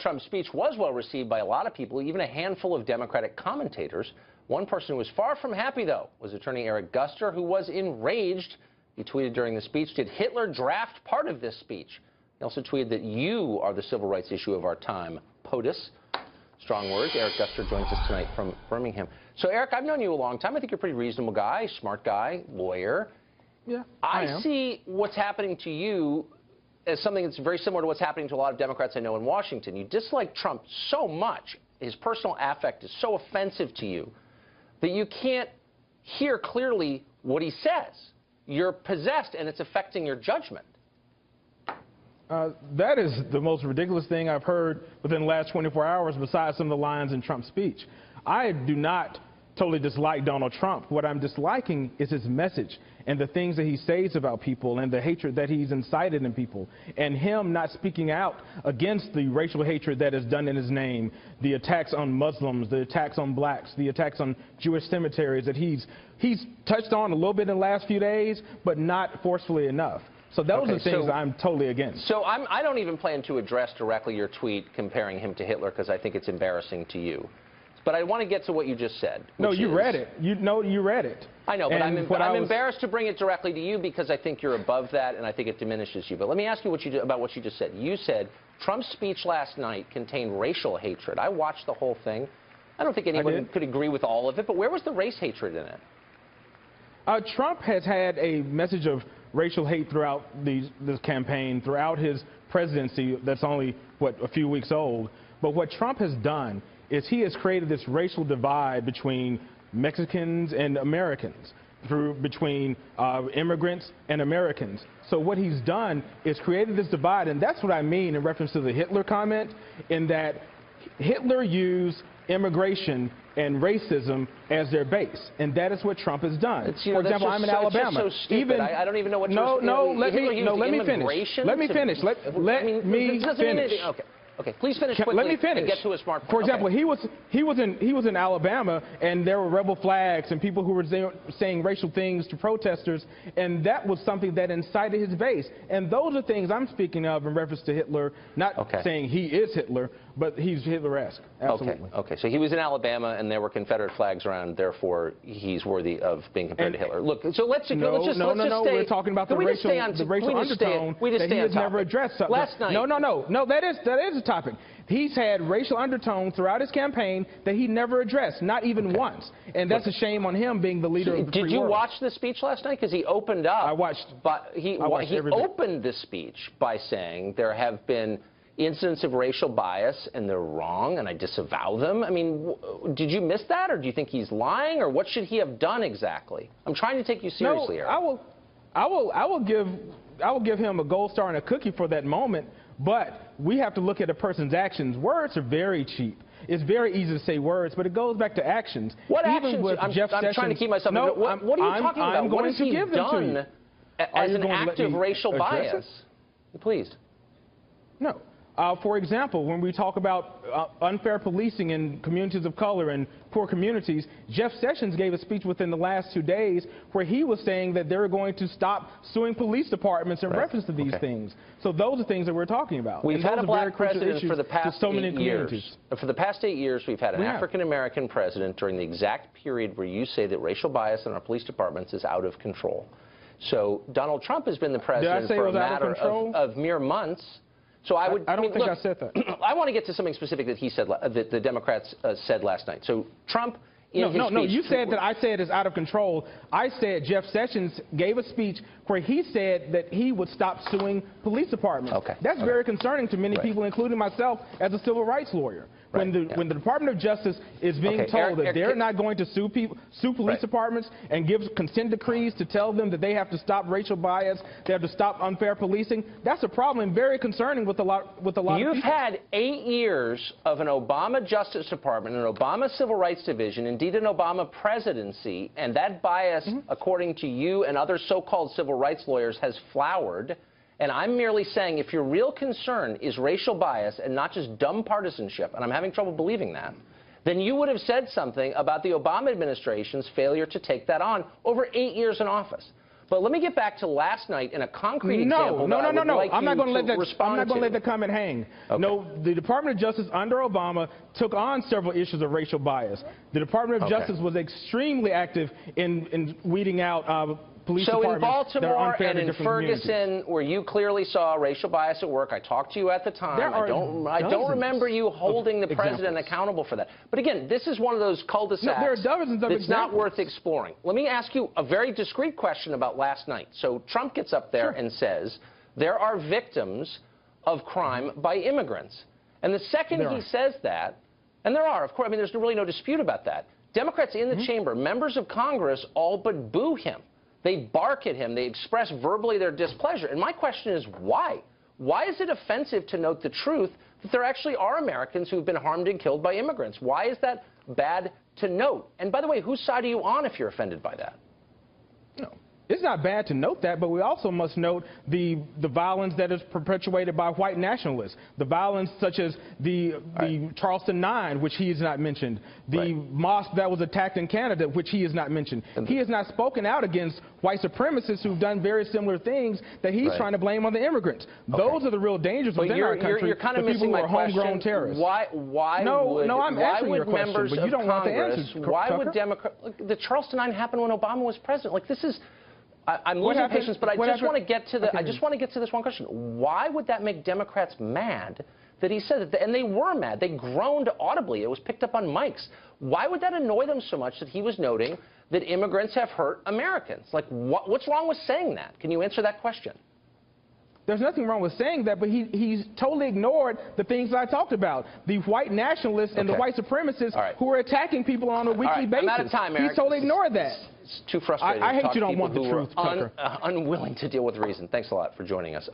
Trump's speech was well received by a lot of people, even a handful of Democratic commentators. One person who was far from happy, though, was attorney Eric Guster, who was enraged. He tweeted during the speech, "Did Hitler draft part of this speech?" He also tweeted that you are the civil rights issue of our time. POTUS. Strong words. Eric Guster joins us tonight from Birmingham. So, Eric, I've known you a long time. I think you're a pretty reasonable guy, smart guy, lawyer. Yeah, I see what's happening to you as something that's very similar to what's happening to a lot of Democrats I know in Washington. You dislike Trump so much, his personal affect is so offensive to you, that you can't hear clearly what he says. You're possessed, and it's affecting your judgment. That is the most ridiculous thing I've heard within the last 24 hours, besides some of the lines in Trump's speech. I do not totally dislike Donald Trump. What I'm disliking is his message and the things that he says about people and the hatred that he's incited in people, and him not speaking out against the racial hatred that is done in his name, the attacks on Muslims, the attacks on blacks, the attacks on Jewish cemeteries that he's touched on a little bit in the last few days, but not forcefully enough. So those are things I'm totally against. So I don't even plan to address directly your tweet comparing him to Hitler, because I think it's embarrassing to you. But I want to get to what you just said. No, you read it. You read it. I know, but I'm embarrassed to bring it directly to you because I think you're above that and I think it diminishes you. But let me ask you about what you just said. You said Trump's speech last night contained racial hatred. I watched the whole thing. I don't think anyone could agree with all of it, but where was the race hatred in it? Trump has had a message of racial hate throughout this campaign, throughout his presidency that's only, a few weeks old. But what Trump has done is he has created this racial divide between Mexicans and Americans, between immigrants and Americans. So what he's done is created this divide, and that's what I mean in reference to the Hitler comment, in that Hitler used immigration and racism as their base, and that is what Trump has done. For example, I'm in Alabama. It's just so stupid. I don't even know what let me finish. Let me finish. Okay, please finish quickly. Let me finish. And get to a smart point. For example, he was in Alabama, and there were rebel flags and people who were saying racial things to protesters, and that was something that incited his base. And those are things I'm speaking of in reference to Hitler, not saying he is Hitler, but he's Hitler-esque. Absolutely. Okay. So he was in Alabama, and there were Confederate flags around. Therefore, he's worthy of being compared to Hitler. Look, so let's just no. We're talking about the racial undertone that he has never addressed. Last night. No. That is a topic. He's had racial undertones throughout his campaign that he never addressed, not even once. And that's a shame on him being the leader of the free world. Did you watch the speech last night? Because he opened up. I watched. But he opened the speech by saying there have been incidents of racial bias and they're wrong, and I disavow them. I mean, did you miss that, or do you think he's lying, or what should he have done exactly? I'm trying to take you seriously here. I will give him a gold star and a cookie for that moment. But we have to look at a person's actions. Words are very cheap. It's very easy to say words, but it goes back to actions. What Even actions? With Jeff Sessions, I'm trying to keep myself. No, what are you talking about? What has he done as an act of racial bias? Please. No. For example, when we talk about unfair policing in communities of color and poor communities, Jeff Sessions gave a speech within the last 2 days where he was saying that they're going to stop suing police departments in reference to these things. So those are things that we're talking about. We've had a black president for the past 8 years. For the past 8 years, we've had an African-American president during the exact period where you say that racial bias in our police departments is out of control. So Donald Trump has been the president for a matter of mere months. So I don't think I said that. I want to get to something specific that he said, that the Democrats said last night. So Trump, in his speech, you said that I said it's out of control. I said Jeff Sessions gave a speech where he said that he would stop suing police departments. That's very concerning to many people, including myself as a civil rights lawyer. When the Department of Justice is being told that they're not going to sue police departments and give consent decrees to tell them that they have to stop racial bias, they have to stop unfair policing, that's a problem and very concerning with a lot of people. You've had 8 years of an Obama Justice Department, an Obama Civil Rights Division, indeed an Obama presidency, and that bias, according to you and other so-called civil rights lawyers, has flowered. And I'm merely saying, if your real concern is racial bias and not just dumb partisanship, and I'm having trouble believing that, then you would have said something about the Obama administration's failure to take that on over 8 years in office. But let me get back to last night in a concrete example. No. Like I'm not going to let that comment hang. Okay. No, the Department of Justice under Obama took on several issues of racial bias. The Department of Justice was extremely active in weeding out police departments that are unfair and to in different Ferguson, communities. where you clearly saw racial bias at work, I talked to you at the time. I don't remember you holding the president accountable for that. But again, this is one of those cul-de-sacs there are dozens of that's not examples. worth exploring. Let me ask you a very discreet question about last night. So Trump gets up there and says there are victims of crime by immigrants. And the second he says that, and there are, of course, I mean, there's really no dispute about that. Democrats in the chamber, members of Congress, all but boo him. They bark at him. They express verbally their displeasure. And my question is, why? Why is it offensive to note the truth that there actually are Americans who have been harmed and killed by immigrants? Why is that bad to note? And by the way, whose side are you on if you're offended by that? No. It's not bad to note that, but we also must note the violence that is perpetuated by white nationalists. The violence such as the Charleston 9, which he has not mentioned. The mosque that was attacked in Canada, which he has not mentioned. He has not spoken out against white supremacists who've done very similar things that he's trying to blame on the immigrants. Those are the real dangers within our country. You're kind of the people missing who are homegrown terrorists. I'm answering your question, but you don't want to answer. Why would Democrats? The Charleston 9 happened when Obama was president. Like, this is. I'm losing patience, but I just want to get to I just want to get to this one question. Why would that make Democrats mad that he said that? And they were mad. They groaned audibly. It was picked up on mics. Why would that annoy them so much that he was noting that immigrants have hurt Americans? Like, what's wrong with saying that? Can you answer that question? There's nothing wrong with saying that, but he's totally ignored the things I talked about. The white nationalists and the white supremacists who are attacking people on a weekly basis. I'm out of time, Eric. He's totally ignored that. It's too frustrating. I hate you don't want the truth, Tucker. Unwilling to deal with reason. Thanks a lot for joining us.